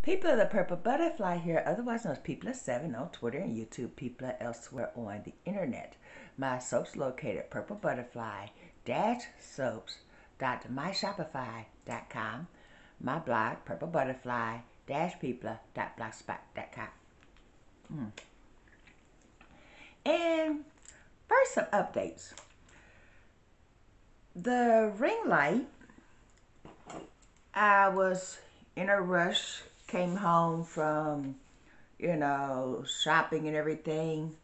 People of the Purple Butterfly here, otherwise known as People7 on Twitter and YouTube, people elsewhere on the internet. My soaps located at PurpleButterfly-Soaps.myshopify.com. My blog, PurpleButterfly-People.blogspot.com. And first, some updates. The ring light, I was in a rush, came home from, shopping and everything,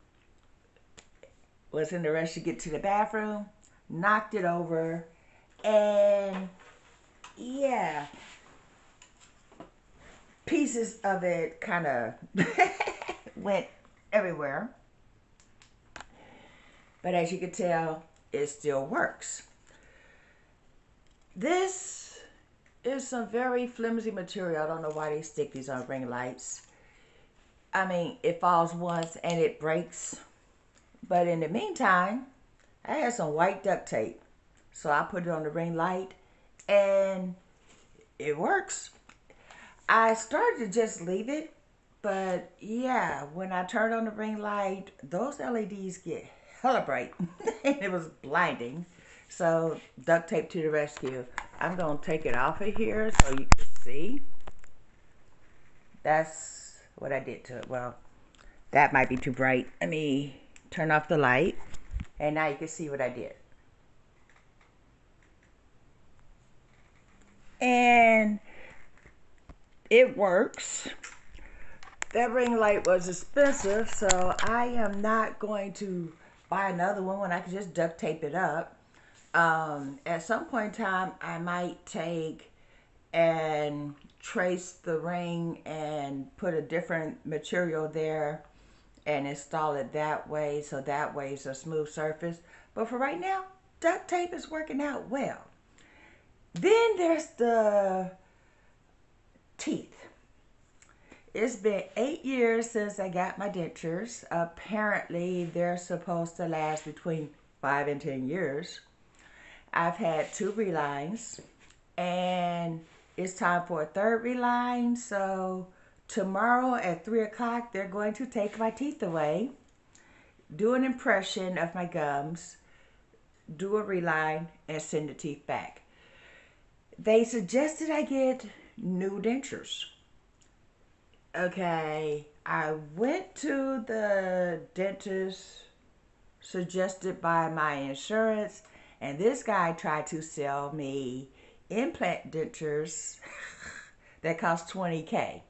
was in a rush to get to the bathroom, knocked it over, and yeah, pieces of it kind of went everywhere. But as you can tell, it still works. This is some very flimsy material. I don't know why they stick these on ring lights. I mean, it falls once and it breaks. But in the meantime, I had some white duct tape. So I put it on the ring light and it works. I started to just leave it. But yeah, when I turned on the ring light, those LEDs get hella bright. And it was blinding. So duct tape to the rescue. I'm going to take it off of here so you can see. That's what I did to it. Well, that might be too bright. Let me turn off the light. And now you can see what I did. And it works. That ring light was expensive, so I am not going to buy another one when I can just duct tape it up. At some point in time, I might take and trace the ring and put a different material there and install it that way, so that way it's a smooth surface. But for right now, duct tape is working out well. Then there's the teeth. It's been 8 years since I got my dentures. Apparently, they're supposed to last between 5 and 10 years. I've had 2 relines, and it's time for a 3rd reline. So tomorrow at 3 o'clock, they're going to take my teeth away, do an impression of my gums, do a reline, and send the teeth back. They suggested I get new dentures. Okay, I went to the dentist suggested by my insurance, and this guy tried to sell me implant dentures that cost $20K.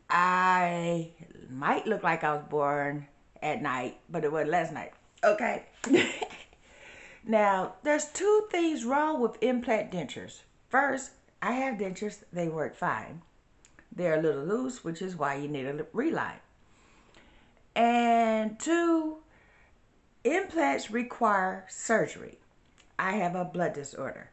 I might look like I was born at night, but it wasn't last night. Okay. Now, there's 2 things wrong with implant dentures. First, I have dentures, they work fine. They're a little loose, which is why you need a reline. And 2, implants require surgery. I have a blood disorder.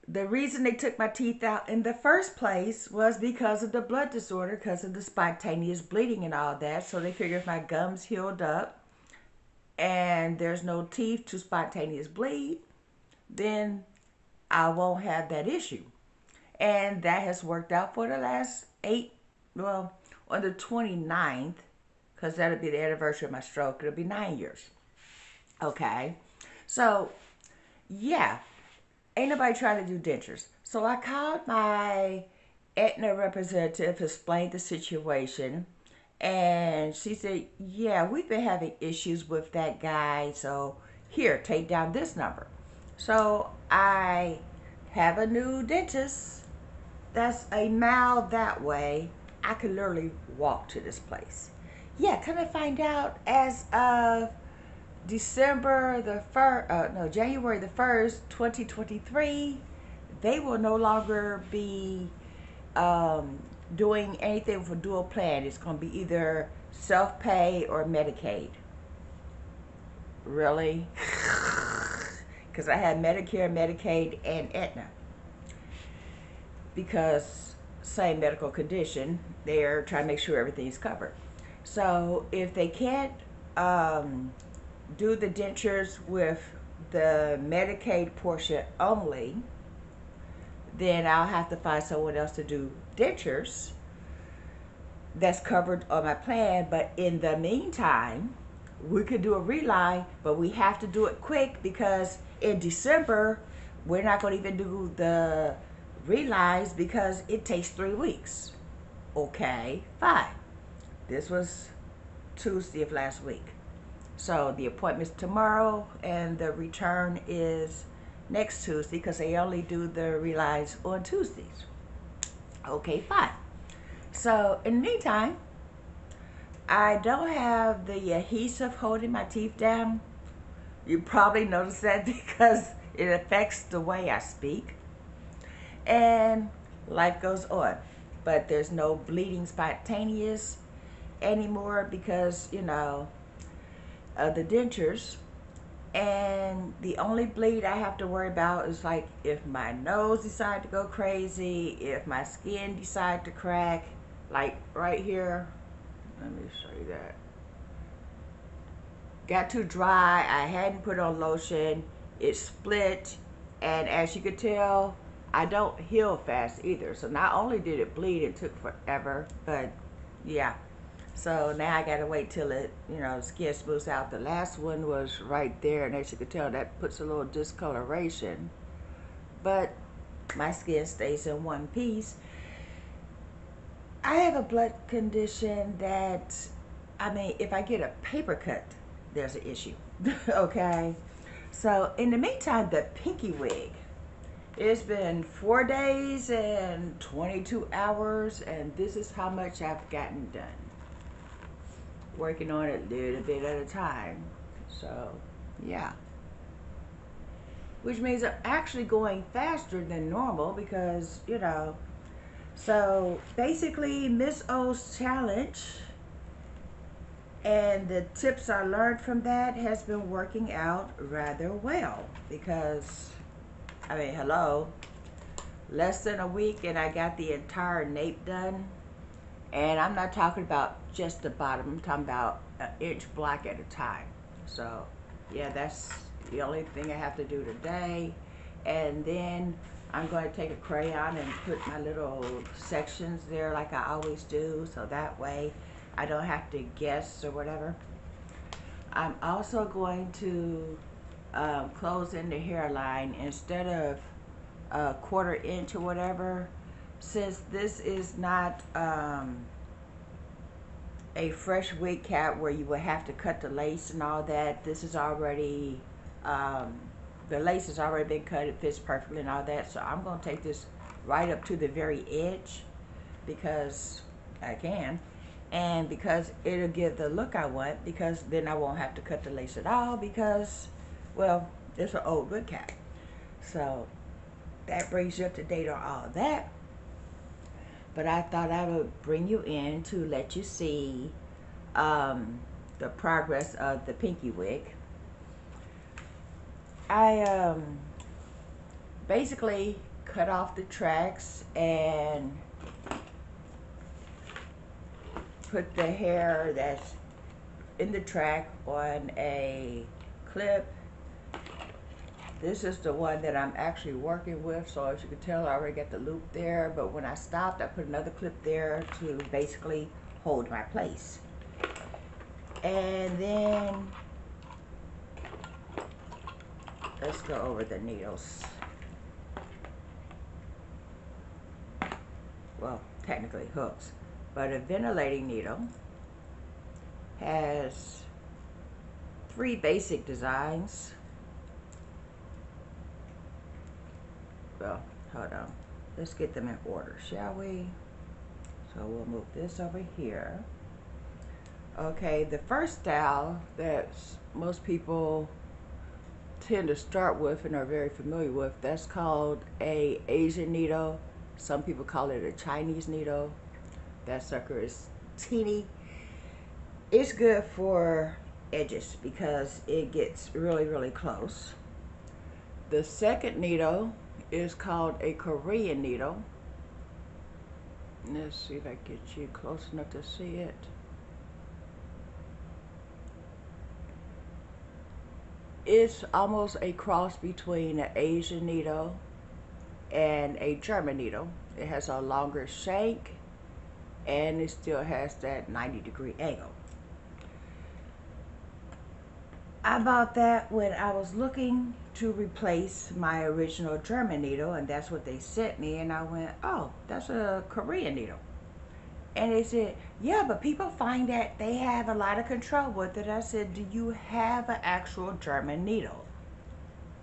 The reason they took my teeth out in the first place was because of the blood disorder, because of the spontaneous bleeding and all that. So they figured if my gums healed up and there's no teeth to spontaneous bleed, then I won't have that issue. And that has worked out for the last 8, well, on the 29th, because that'll be the anniversary of my stroke, it'll be 9 years. Okay, so yeah, ain't nobody trying to do dentures. So I called my Aetna representative, explained the situation, and she said, yeah, we've been having issues with that guy, so here, take down this number. So I have a new dentist that's a mile that way. I could literally walk to this place. Yeah, come to find out, as of January the 1st, 2023, they will no longer be doing anything with a dual plan. It's going to be either self-pay or Medicaid. Really? Because I had Medicare, Medicaid, and Aetna. Because same medical condition, they're trying to make sure everything's covered. So if they can't do the dentures with the Medicaid portion only, then I'll have to find someone else to do dentures that's covered on my plan. But in the meantime, we could do a reline, but we have to do it quick because in December, we're not going to even do the relines because it takes 3 weeks. Okay, fine. This was Tuesday of last week. So the appointment's tomorrow and the return is next Tuesday because they only do the relines on Tuesdays. Okay, fine. So in the meantime, I don't have the adhesive holding my teeth down. You probably noticed that because it affects the way I speak. And life goes on. But there's no bleeding spontaneous anymore because, you know, of the dentures. And the only bleed I have to worry about is like if my nose decides to go crazy, if my skin decides to crack, like right here. Let me show you that. Got too dry, I hadn't put on lotion, it split, and as you could tell, I don't heal fast either. So not only did it bleed, it took forever, but yeah. So now I gotta wait till it, you know, skin smooths out. The last one was right there, and as you could tell, that puts a little discoloration. But my skin stays in one piece. I have a blood condition that, I mean, if I get a paper cut, there's an issue. Okay? So in the meantime, the pinky wig. It's been 4 days and 22 hours, and this is how much I've gotten done. Working on it a little bit at a time. So, yeah. Which means I'm actually going faster than normal because, you know, so basically Miss O's challenge and the tips I learned from that has been working out rather well because, I mean, hello, less than a week and I got the entire nape done. And I'm not talking about just the bottom, I'm talking about an inch block at a time. So yeah, that's the only thing I have to do today. And then I'm going to take a crayon and put my little sections there like I always do, so that way I don't have to guess or whatever. I'm also going to close in the hairline instead of a 1/4 inch or whatever. Since this is not a fresh wig cap where you would have to cut the lace and all that, this is already, the lace has already been cut, it fits perfectly and all that. So I'm going to take this right up to the very edge because I can, and because it'll give the look I want, because then I won't have to cut the lace at all because, well, it's an old wig cap. So that brings you up to date on all of that. But I thought I would bring you in to let you see the progress of the pinky wig. I basically cut off the tracks and put the hair that's in the track on a clip. This is the one that I'm actually working with, so as you can tell, I already got the loop there, but when I stopped, I put another clip there to basically hold my place. And then, let's go over the needles. Well, technically hooks, but a ventilating needle has 3 basic designs. Well, hold on. Let's get them in order, shall we? So we'll move this over here. Okay, the first style that most people tend to start with and are very familiar with, that's called a Asian needle. Some people call it a Chinese needle. That sucker is teeny. It's good for edges because it gets really, really close. The second needle is called a Korean needle. Let's see if I get you close enough to see it. It's almost a cross between an Asian needle and a German needle. It has a longer shank and it still has that 90-degree angle. I bought that when I was looking to replace my original German needle, and that's what they sent me, and I went, oh, that's a Korean needle. And they said, yeah, but people find that they have a lot of control with it. I said, do you have an actual German needle?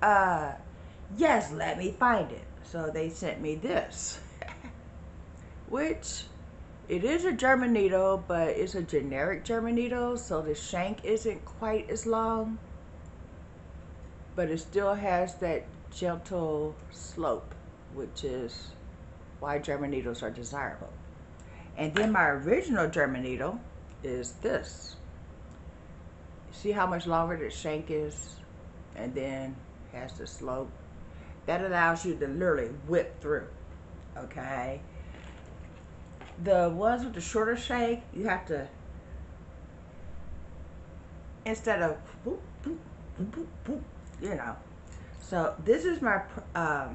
Yes, let me find it. So they sent me this, which it is a German needle, but it's a generic German needle, so the shank isn't quite as long, but it still has that gentle slope, which is why German needles are desirable. And then my original German needle is this. See how much longer the shank is, and then has the slope? That allows you to literally whip through, okay? The ones with the shorter shank, you have to, instead of boop, boop, boop, boop, boop, you know. So this is my, oh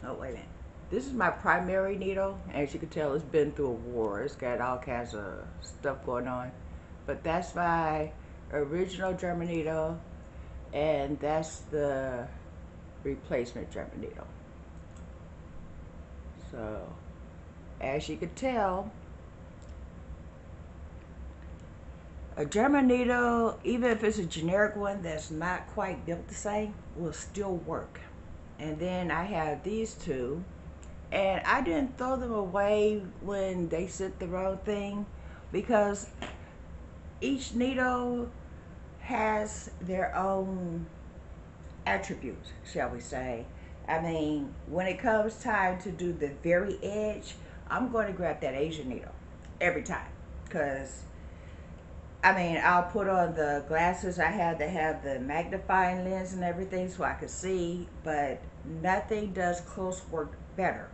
wait a minute. This is my primary needle. As you can tell, it's been through a war. It's got all kinds of stuff going on. But that's my original German needle, and that's the replacement German needle. So, as you can tell, a German needle, even if it's a generic one that's not quite built the same, will still work. And then I have these two, and I didn't throw them away when they sent the wrong thing, because each needle has their own attributes, shall we say. I mean, when it comes time to do the very edge, I'm going to grab that Asian needle every time, because I mean, I'll put on the glasses I had to have the magnifying lens and everything so I could see, but nothing does close work better.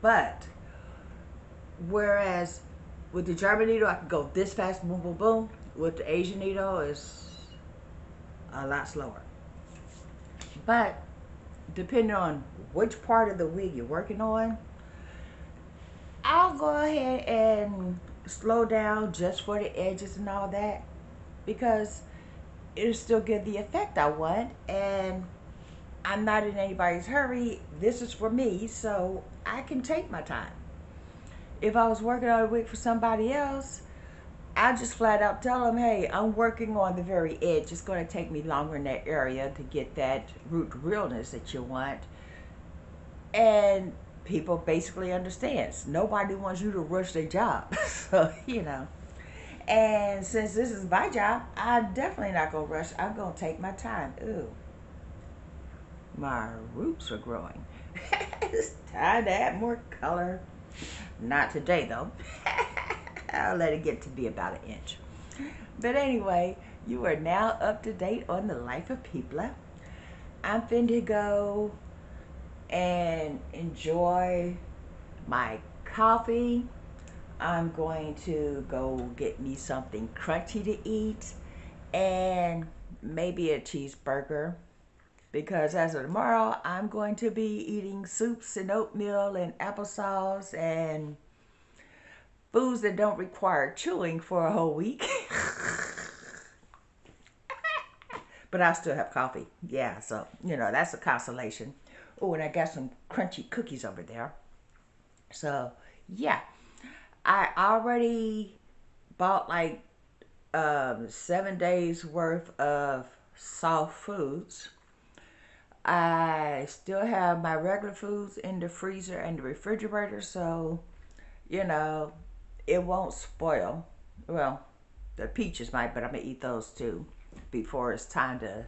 But whereas with the German needle, I could go this fast, boom, boom, boom. With the Asian needle, it's a lot slower. But depending on which part of the wig you're working on, I'll go ahead and slow down just for the edges and all that, because it'll still give the effect I want, and I'm not in anybody's hurry. This is for me, so I can take my time. If I was working on a wig for somebody else, I just flat out tell them, hey, I'm working on the very edge. It's going to take me longer in that area to get that root realness that you want. And people basically understands. Nobody wants you to rush their job. So, you know. And since this is my job, I'm definitely not going to rush. I'm going to take my time. Ooh. My roots are growing. It's time to add more color. Not today, though. I'll let it get to be about an inch. But anyway, you are now up to date on the life of People. I'm finna go and enjoy my coffee. I'm going to go get me something crunchy to eat and maybe a cheeseburger, because as of tomorrow I'm going to be eating soups and oatmeal and applesauce and foods that don't require chewing for a whole week. But I still have coffee. Yeah, so, you know, that's a consolation. Oh, and I got some crunchy cookies over there. So, yeah. I already bought like 7 days worth of soft foods. I still have my regular foods in the freezer and the refrigerator, so, you know, it won't spoil. Well, the peaches might, but I'm going to eat those too before it's time to,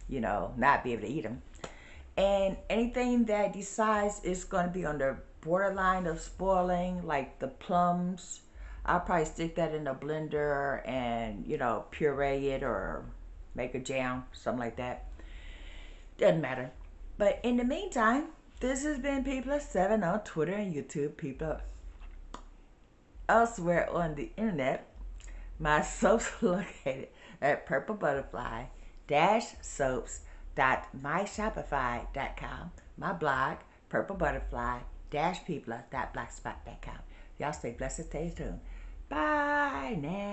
you know, not be able to eat them. And anything that decides is going to be on the borderline of spoiling, like the plums, I'll probably stick that in a blender and, you know, puree it or make a jam, something like that. Doesn't matter. But in the meantime, this has been People7 on Twitter and YouTube. People elsewhere on the internet. My soaps are located at PurpleButterfly Soaps.myshopify.com. My blog, PurpleButterfly-People.blogspot.com. Y'all stay blessed and stay tuned. Bye now.